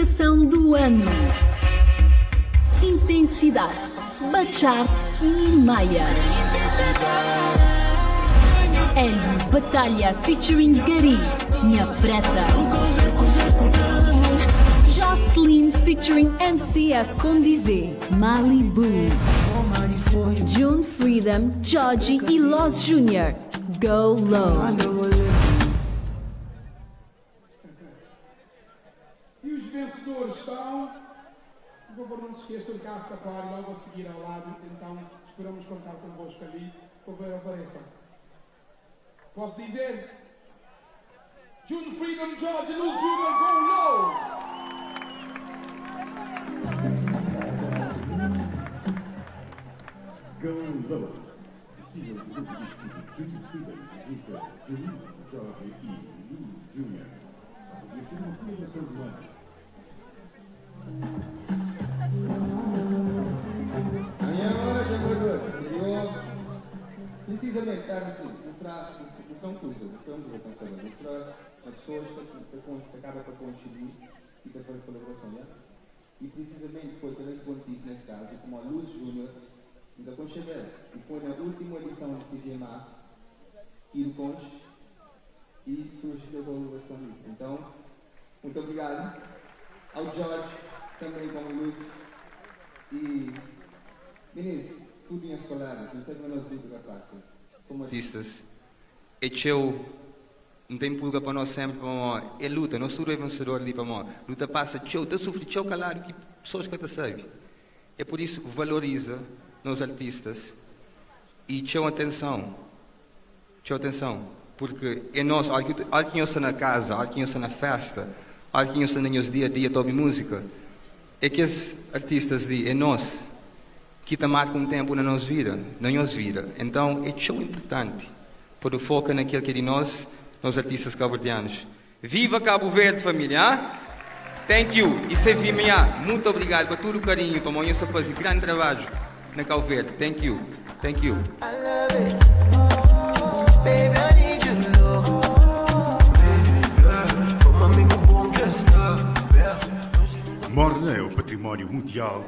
Revelação do ano. Intensidade, Bacharte e Maia. Hélio Batalha featuring Gari, Minha Preta. Jocelyn featuring MC A Condizé, Malibu. June Freedom, Georgie e Loz Jr., Go Low. E os vencedores são... Por favor, não se esqueçam de cá ficar logo a seguir ao lado. Então, esperamos contar convosco ali. Por favor, apareçam. Posso dizer? June Freedom, George, Loz Jr., Go Low! Go Low. Precisa do grupo de June Freedom, Rita, June, George e Loz Jr. Podia ser uma celebração do ano. E agora, jogador, eu precisamente quero assim, mostrar o coisa, mostrar as pessoas que acabam para conseguir e para fazer colaboração, né? E precisamente foi também quando disse nesse caso, como a Loz Jr. da Conchevel, e foi na última edição do CGMA, Kiro Conch, e surgiu a colaboração disso. Então, muito obrigado ao Jorge, também com o Luz, e Vinícius, tudo em as palavras, não sei como nós vimos a classe. Como Artistas, é teu, não tem pulga para nós sempre, é luta, não sou o vencedor ali para nós, luta passa, teu, tu sofre, teu calado, que pessoas que te sabem. É por isso que valoriza nos artistas e teu atenção, porque é nós, alguém está na casa, alguém está na festa, alguém está nos dia a dia, toda música, é que esses artistas ali, é nós, que está marcando um tempo na nossa vida, então é tão importante, para o foco naquilo que é de nós artistas cabo-verdianos. Viva Cabo Verde, família! Thank you! E se vir muito obrigado por todo o carinho, para nós fazer grande trabalho na Cabo Verde. Thank you! Thank you! Morna é o património mundial